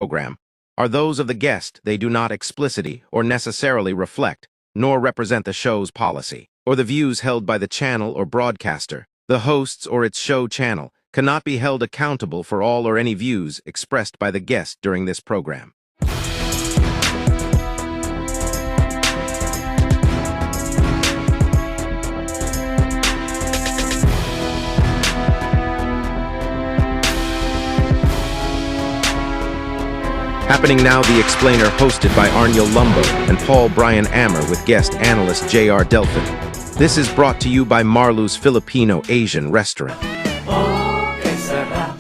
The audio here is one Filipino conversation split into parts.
program are those of the guest. They do not explicitly or necessarily reflect, nor represent the show's policy, or the views held by the channel or broadcaster. The hosts or its show channel cannot be held accountable for all or any views expressed by the guest during this program. Happening now, The Explainer, hosted by Arniel Lumbo and Paul Brian Ammer with guest analyst J.R. Delphin. This is brought to you by Marlu's Filipino Asian Restaurant. Okay, sarap.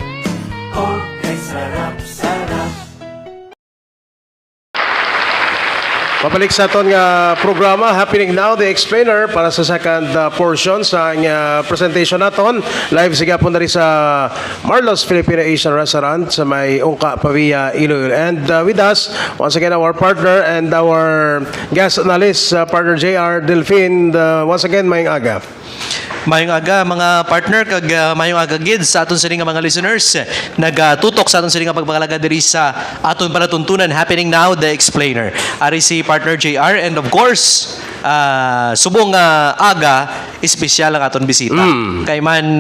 Okay, sarap, sarap. Pabalik sa aton nga programa, happening now, The Explainer, para sa second portion sa presentation naton. Live siya po na rin sa Marlo's Filipino Asian Restaurant sa may Ungka, Pavia, Iloilo. And with us, once again, our partner and our guest analyst, partner J.R. Delphin. Once again, mayong aga. Mayong aga mga partner kag mayong aga gid sa aton sini nga mga listeners nagatutok sa aton sini nga pagpangalaga diri sa aton palatuntunan happening now, The Explainer. Ari si partner JR, and of course subong aga espesyal ang aton bisita. Kay man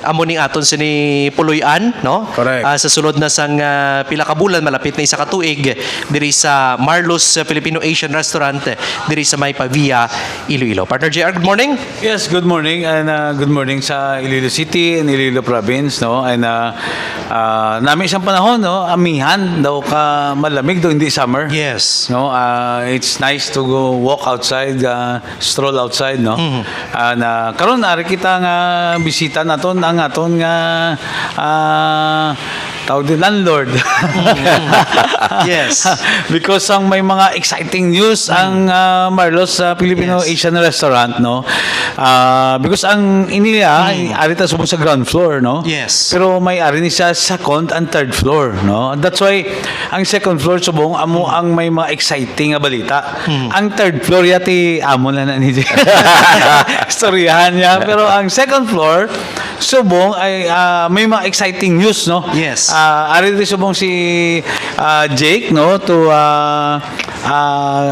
amo ning aton sini puloy-an, no? Correct. Sa sulod na sang pila ka bulan, malapit na isa ka tuig diri sa Marlo's Filipino Asian Restaurant diri sa may Pavia, Iloilo. Partner JR, good morning. Yes, good morning, and good morning sa Iloilo City and Iloilo Province, no? And namin isang panahon, no? Amihan daw ka malamig do, hindi summer. Yes. No, it's nice to go walk outside, stroll outside, no? And karon ari kita nga bisita naton ang aton nga tawag din landlord. Yes. Because ang may mga exciting news ang Marlo's Filipino Asian Restaurant, no? Because ang inila ari ta subong sa ground floor, no? Yes. Pero may ari ni siya second and third floor, no? That's why ang second floor subong amo ang may mga exciting nga balita. Ang third floor yati amo na ni storyahan niya, pero ang second floor subong ay may mga exciting news, no? Yes. Ari rin subong si Jake, no, to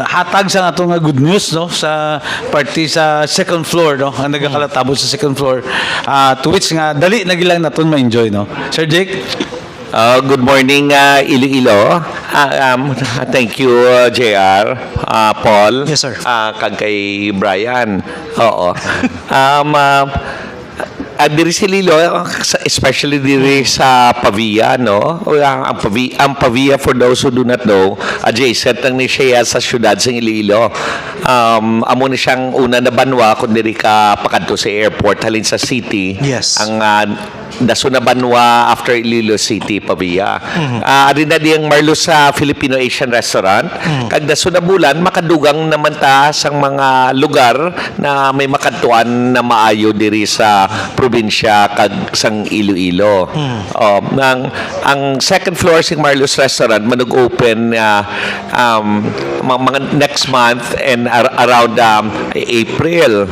hatag sa atong nga good news, no, sa party sa second floor, no, ang nagakalatabo sa second floor, to which nga dali na gilang naton ma-enjoy, no. Sir Jake? Good morning, Iloilo. Thank you, JR, Paul. Yes, sir. Kag kay Brian. Oo. Diri sa Iloilo, especially diri sa Pavia, no? Ang Pavia, for those who do not know, adjacent lang ni siya sa syudad sa Iloilo. Amo ni siyang una na banwa kung diri ka pakadto sa airport halin sa city. Yes. Ang daso na banwa after Iloilo City, Pavia. Ari na diyang Marlo's sa Filipino Asian Restaurant. Kag daso na bulan, makadugang naman ta sang mga lugar na may makadtuan na maayo diri sa probinsya kag sang Iloilo. Ang second floor sing Marlo's Restaurant manug-open mga next month and around April.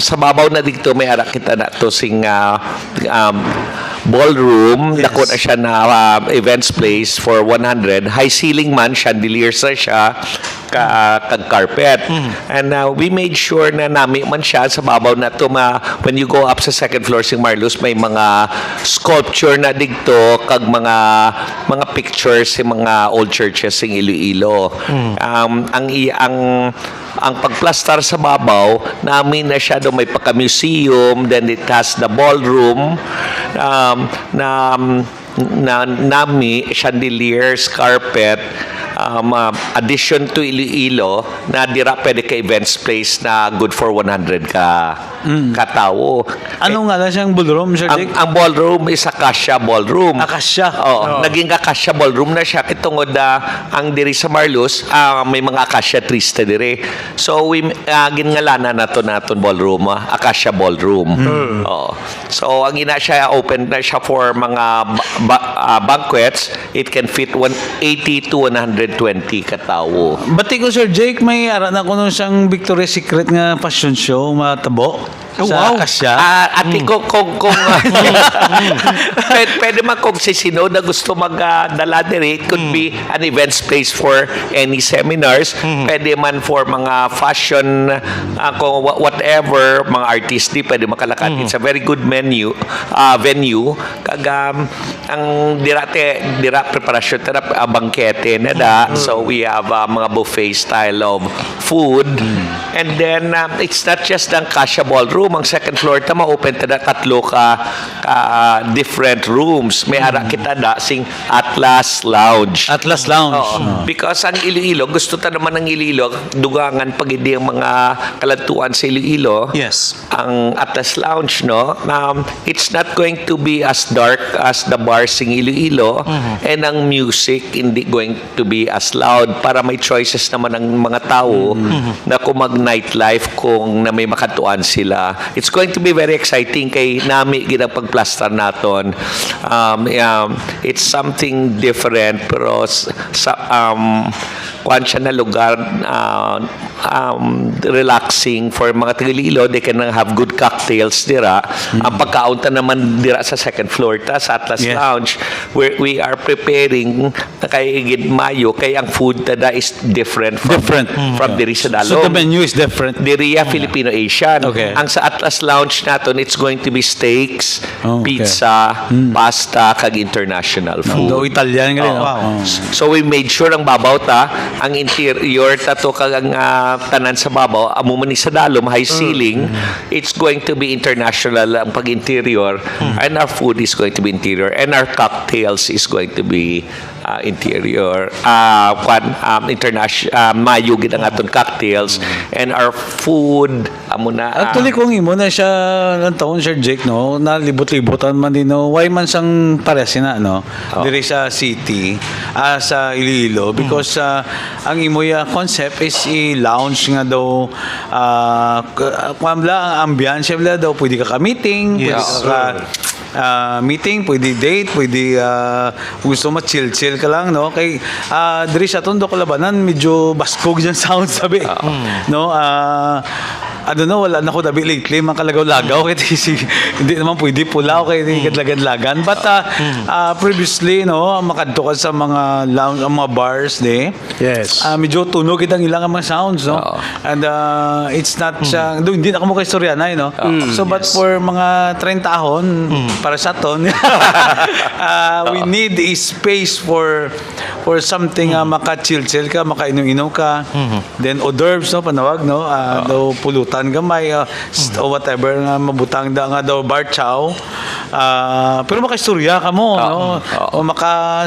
Sa babaw na dito may ara kita na to sing ballroom. Yes. Dako na siya na events place for 100. High ceiling man, chandeliers na siya, kag carpet. And we made sure na nami man siya sa babaw na to when you go up sa second floor sing Marlo's, may mga sculpture na dito kag mga pictures sa mga old churches sing Iloilo. Ang pagplastar sa babaw namin na siya do may pagka-museum, then it has the ballroom na nami chandeliers, carpet, addition to Iloilo na dira pwede ka events place na good for 100 ka katao. Ano nga lang siyang ballroom, Sir Jake? Ang ballroom is Acacia Ballroom. Acacia? Oo. Naging Acacia Ballroom na siya. Kitungod ang diri sa Marlo's, may mga Acacia trees na diri. So, ginngalanan naton ballroom, Acacia Ballroom. Oo. So, ang ina siya, open na siya for mga banquets. It can fit 180 to 120 katao. Bati ko, Sir Jake, may ara na ko nung siyang Victoria's Secret nga fashion show, matabo. sa Acacia. Ate, kung pwede man kung si Sino na gusto magdala diri, it could be an event space for any seminars. Pwede man for mga fashion, kung whatever, mga artist di pwede makalakad. It's a very good venue. Kag ang dira preparasyon tara bangkete na da. So we have mga buffet style of food. And then it's not just ang Acacia Ballroom. Ang second floor ta ma-open ta da tatlo ka different rooms. May ara kita da sing Atlas Lounge. Atlas Lounge. Oo. Because ang Iloilo, gusto ta naman ng Iloilo, dugangan pag hindi ang mga kalantuan sa Iloilo. Yes. Ang Atlas Lounge, no? It's not going to be as dark as the bars in Iloilo, and ang music hindi going to be as loud para may choices naman ng mga tao na kung mag-nightlife kung na may makatuan sila. It's going to be very exciting kay nami ginang pagplastar naton. It's something different pero sa kuan siya na lugar relaxing for mga Tagalilo. They can have good cocktails dira. Ang pagkaunta naman dira sa second floor ta sa Atlas Yes. Lounge where we are preparing kay Gid Mayo kay ang food tada is different from diri sa Dalom. So the menu is different. Diriya Filipino Asian. Okay. Ang sa Atlas Lounge naton, it's going to be steaks, Okay. pizza, pasta, kag international food. Do Italian gali. no? wow. So we made sure ang babaw ta, ang interior ta to kag ang tanan sa babaw, amo man ni sa dalom high ceiling, it's going to be international ang pag-interior, and our food is going to be interior, and our cocktails is going to be interior. International mayo gid ang aton cocktails, and our food amo na Actually, kung imo na siya ng taon, Sir Jake, no, nalibot-libotan man din, no, why man siyang paresina, no, diri sa city, sa Iloilo, because ang imo ya concept is i-lounge nga daw, ang ambiance bla daw, pwede ka ka-meeting, pwede ka meeting, pwede date, pwede gusto mo chill-chill ka lang, no? Kay diri sa Tondo Kalabanan, medyo baskog yung sound sabi. No? Ano na, wala na ko dabi lately, mga kalagaw-lagaw, kasi hindi naman pwede pulaw, kaya hindi kadlagan-lagan. But previously, no, makadto ka sa mga lounge, mga bars, Yes. medyo tunog itang ilang mga sounds, no? And it's not siya, hindi na ako mukha istorya no? So, but for mga 30 ahon, para sa ton, we need a space for something maka-chill-chill ka, makainom-inom ka. Then, hors d'oeuvres, no, panawag, no? Daw pulutan gamay, o whatever nga mabutang da nga daw bar chow. Pero makaistorya ka mo, no? O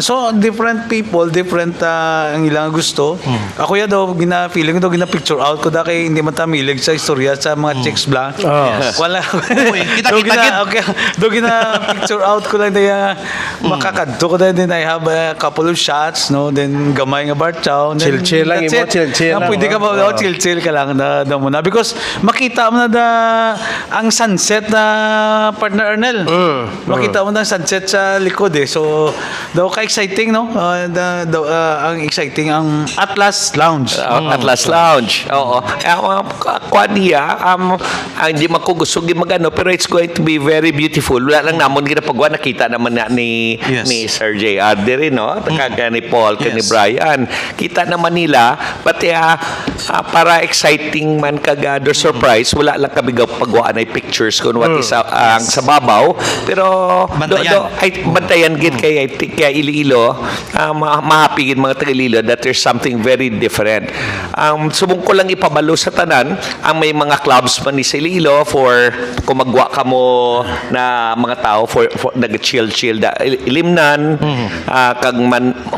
so, different people, different ang ilang gusto. Ako ya daw, feeling daw, gina-picture out ko da kay hindi man tamilig sa istorya sa mga chicks blank. Wala. Daw gina-picture out ko lang daya makakadto ko din I have a couple of shots, no? Then gamay nga bar chow. Chill-chill lang, imo, chill-chill lang. Pwede ka ba, chill-chill ka lang na muna. Because makita mo na ang sunset na partner Arnel. Makita mo na ang sunset sa likod So, daw ka-exciting, no? Ang exciting ang Atlas Lounge. Atlas Lounge. Oo. Kuan niya, hindi makugusto magano, pero it's going to be very beautiful. Wala lang namon ginapagawa, nakita naman na ni Sir J.R. rin, no? Kaga ni Paul, ni Brian. Kita naman nila, pati para exciting man kaga the surprise, wala lang kami pagwaan ay pictures kung what is ang sa babaw. Pero bantayan gid kay Iloilo, mahapigin mga taga-Iloilo that there's something very different. Subong ko lang ipabalo sa tanan, ang may mga clubs man ni sa Iloilo for kung magwa ka mo na mga tao for nag-chill da ilimnan, kag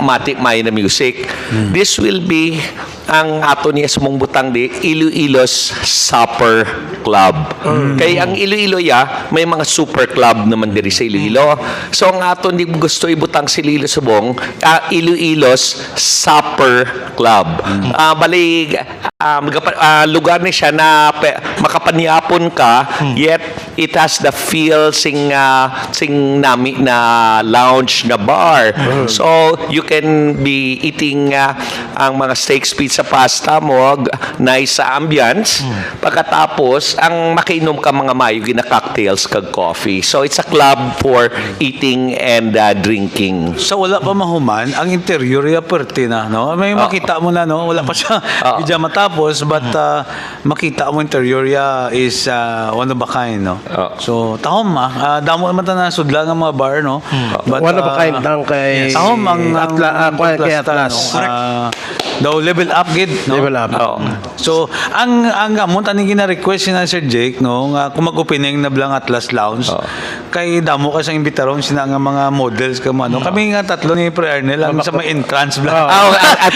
matik may na music. This will be ang ato niya sumong butang di Iloilo's Supper Club. Kay ang Iloilo may mga super club naman diri sa Iloilo. So ang ato ni gusto ibutang si Iloilo subong Iloilo's Supper Club. Bali lugar ni siya na makapanyapon ka yet it has the feel sing nami na lounge na bar. So you can be eating ang mga steaks, pizza, pasta mo, nice sa ambience. Pagkatapos, ang makainom ka mga mayo gina cocktails kag coffee. So it's a club for eating and drinking. So wala pa mahuman, ang interior ya perte na, no? May makita mo na, no? Wala pa siya medyo matapos, but makita mo interior ya is one of a kind, no? So tahom damo naman ta na sudla nga mga bar, no? But, One of a kind lang kay tahom ang kay Atlas. daw level up gid, no? Level up. So ang amon ani gina-request na Sir Jake, no, nga kung mag-opening na blang Atlas Lounge, kay damo ka sa imbitaron sina nga mga models ka man, no? Kami nga tatlo ni Pre Arnel ang sa may entrance blang. At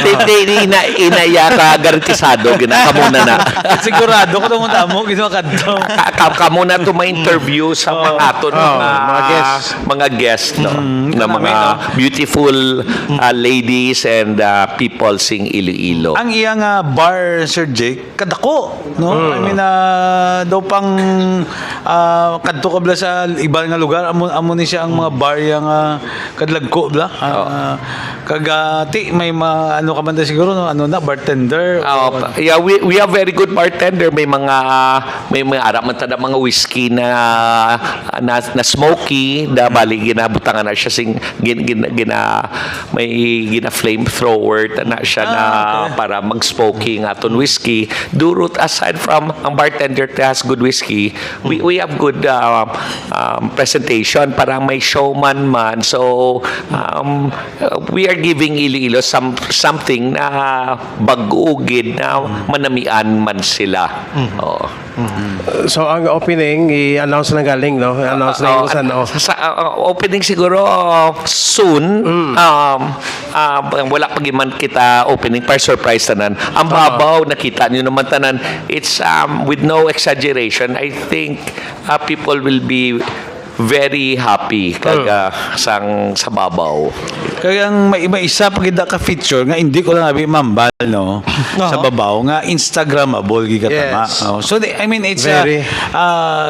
inaya ka garantisado ginakamuna na. Sigurado ko tamo damo gid makadto. Kamuna to ma-interview sa mga aton mga guests no? Na mga beautiful ladies and people sing Iloilo. Ang iyang bar, Sir Jake, kadako, no? I mean, daw pang kadto ka bla sa iba nga lugar, amo ni siya ang mga bar yang kadlagko bla. Kagati may ano ka man da siguro, no? Ano na bartender. Yeah, we have very good bartender. May mga ara man tada mga whiskey na smoky, da bali ginabutangan na siya sing may gina flamethrower na siya na para mag-smoking aton whiskey. Durot aside from ang bartender has good whiskey, we have good presentation para may showman man. So we are giving Iloilo something na bag-ugid na manamian man sila. So ang opening i-announce na galing, no? I-announce na yung saan, Sa opening siguro soon. Wala pa man kita opening para surprise tanan. Ang babaw nakita niyo naman tanan. It's with no exaggeration. I think people will be very happy sa babaw. Kaya ang may isa pa gid ka feature nga hindi ko lang abi mambal, no, sa babaw nga Instagramable gid tama. Yes. So I mean it's Very.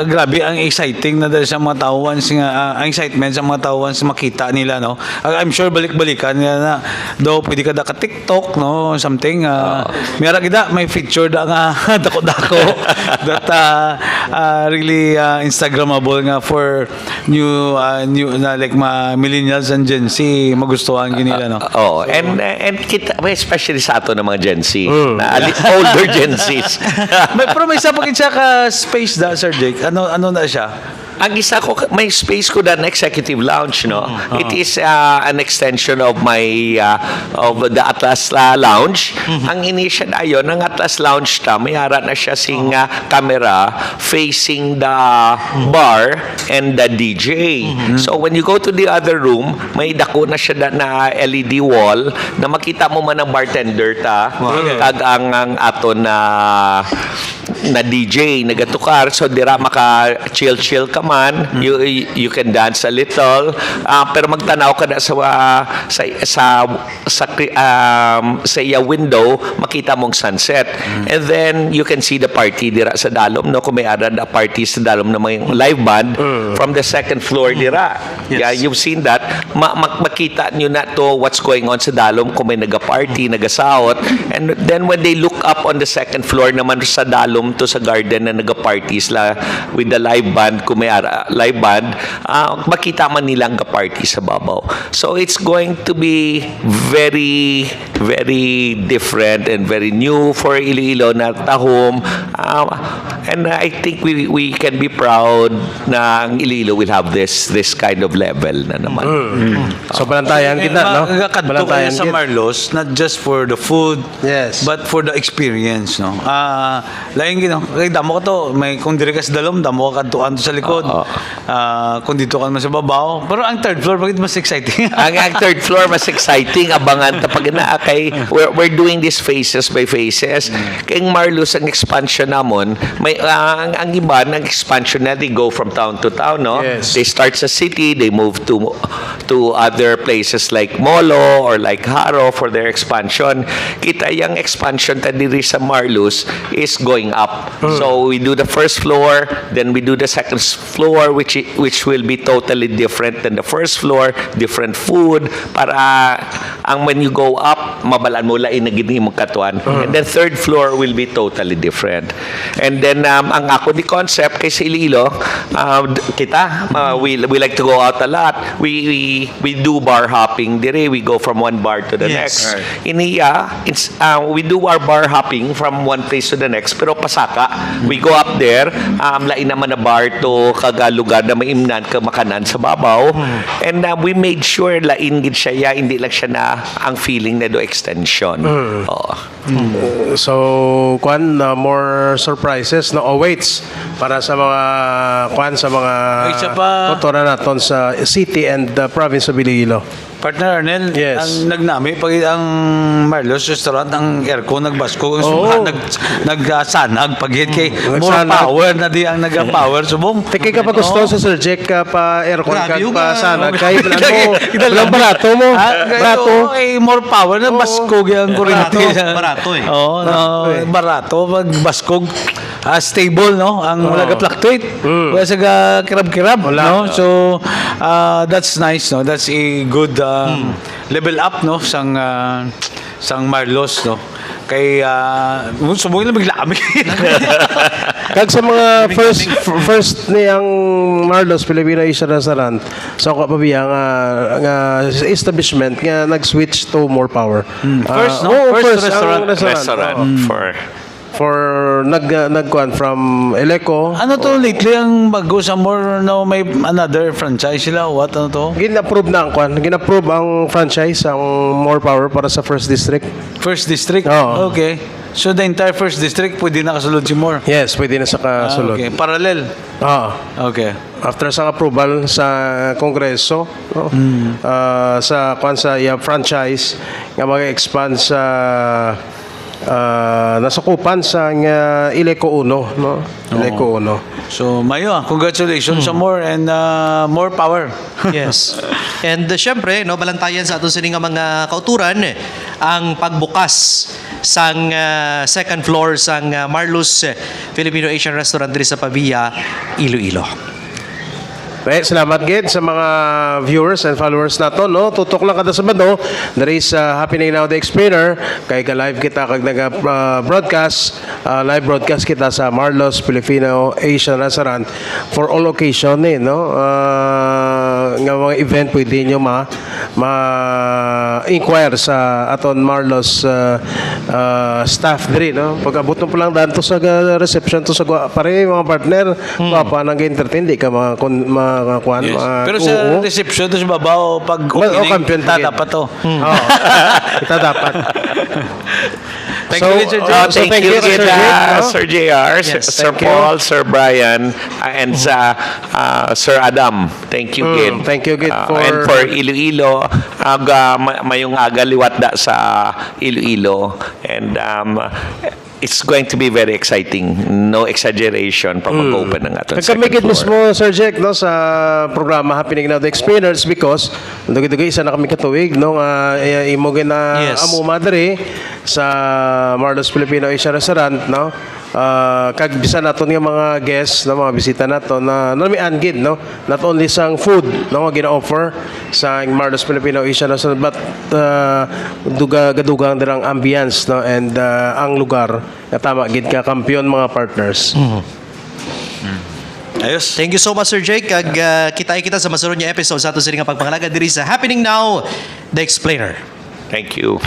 grabe ang exciting na dahil sa mga tawon nga ang excitement sa mga tawon sa makita nila, no. I'm sure balik-balikan nila na daw pwede ka da ka TikTok, no, something mera gid may feature da nga dako-dako that really Instagramable nga for new na like millennials and Gen Z magustuhan nila, no. And kita especially sa ato ng mga Gen Z na older Gen Zs. Pero may isa pa siya ka space da, Sir Jake. Ano na siya? Ang isa ko, may space ko na executive lounge, no? It is an extension of my of the Atlas Lounge. Ang initial ayon ng Atlas Lounge may hara na siya sing camera facing the bar and the DJ. So when you go to the other room, may dako na siya na LED wall na makita mo man ang bartender kag ang aton na DJ nagatukar, so dira maka chill ka man, you can dance a little, pero magtanaw ka na sa iya window, makita mong sunset, and then you can see the party dira sa dalom, no, kung may ada na party sa dalom na may live band from the second floor dira. Yeah, you've seen that. Makita nyo na to what's going on sa dalom kung may naga-party, nagasahot, and then when they look up on the second floor naman sa dalom to sa garden na naga-parties la with the live band, kung may live band, makita man nilang ga-party sa babaw. So it's going to be very, very different and very new for Iloilo na tahom. And I think we can be proud na ang Iloilo will have this kind of level na naman. So balantayan kita, no? Kadto kayo sa Marlos, not just for the food, Yes. but for the experience, no. Lain gino, kay damo ka to, may kung diri ka sa dalom, damo ka kadtuan to sa likod. Kung dito ka man sa babaw, pero ang third floor bakit mas exciting? Ang third floor mas exciting, abangan ta pag kay we're doing this phases by phases. Kay Marlos ang expansion namon, may ang iba ng expansion na they go from town to town, no? Yes. They start sa city, they move to other places like Molo or like Haro for their expansion. Kita yung expansion ta diri sa Marlos is going up. So we do the first floor, then we do the second floor which will be totally different than the first floor, different food para ang when you go up mabalaan mo lain na gini mo katuan. And then third floor will be totally different. And then ang ako di concept kay sa Iloilo, we like to go out a lot. We do bar hopping dire, we go from one bar to the Yes. next. We do our bar hopping from one place to the next pero pasaka. We go up there, lain naman na bar to kaga lugar na maimnan ka makanan sa babaw. And we made sure lain gid siya, hindi lang siya na ang feeling na do extension. Oo. So, more surprises na awaits para sa mga sa mga Ay, isa pa. kultura naton sa city and province of Iloilo. Partner Arnel, Yes. ang nagnami pag ang Marlos restaurant ang aircon nagbasko ang Oo. nagsanag paghit kay more Nagsanag. power na di ang naga-power subong. Tiki ka pa gusto sa Sir Jack ka pa aircon ka Grabe yung pa sana Oh. kay bilang barato mo. Barato. Ay more power na baskog ang kuryente. Barato eh. Oo, barato pag baskog. Stable no ang wala ga fluctuate. Wala sa ga kirab-kirab no. So that's nice no. That's a good level up no sang Marlos no. Kay sumuwi lang biglami. Kag sa mga first niyang Marlos Filipino Asian Restaurant sa ko pabiya nga establishment nga nag-switch to more power. First, no? Oo, First ang restaurant. For for nagkuan from Eleco. Ano to lately ang bago sa more no may another franchise sila what ano to? Gin-approve na ang kuan. Gin-approve ang franchise ang More Power para sa First District. First district. Oo. Okay. So the entire first district pwede na kasulod si more. Yes, pwede na sa kasulod. Okay. Parallel. Ah. Okay. After sa approval sa Kongreso, no? Sa kuan sa franchise nga mag-expand sa nasakupan sa Ileco 1, no? Ileco 1. So mayo, congratulations sa more and more power. Yes. And syempre, no, balantayan sa aton sining nga mga kauturan ang pagbukas sang second floor sang Marlos Filipino Asian Restaurant diri sa Pavia, Iloilo. Okay, salamat gid sa mga viewers and followers nato, no. Tutok lang kada Sabado there is Happening Now the Explainer kay ka live kita kag broadcast live broadcast kita sa Marlos Filipino Asian Restaurant for all occasion no. Nga mga event pwede nyo ma-inquire sa aton Marlos staff diri, no. Pag abot mo pa lang danto sa reception to sa pare mga partner pa nang entertain di ka mga kuan. Yes. Pero sa reception to sa babaw pag opening kampiyon kita tigid. dapat to. Oo. Kita dapat. Thank you, Sir John. Thank you, Sir Sir, Jake, Sir JR, Yes, Sir thank you. Paul, Sir Brian, and sa Sir Adam. Thank you, Gid. Thank you, Gid, And for Iloilo, mayong aga liwat da sa Iloilo. And it's going to be very exciting. No exaggeration pag mag-open ng aton second Nagkamigid floor. mismo, Sir Jack, no, sa programa Happening Now the Explainers because dugi-dugi isa na kami katuig, no, imo gina Yes. amo madre sa Marlos Filipino Asian Restaurant, no. Kag bisan naton nga mga guests, no, mga bisita nato na namian gid, no, not only sang food, no, nga gina-offer sa Marlos Filipino Asian Restaurant but gadugang dirang ambience, no, and ang lugar nga tama gid ka kampiyon mga partners. Ayos. Thank you so much, Sir Jake. Kag kita sa masunod nga episode sa aton sining nga pagpangalaga diri sa Happening Now the Explainer. Thank you.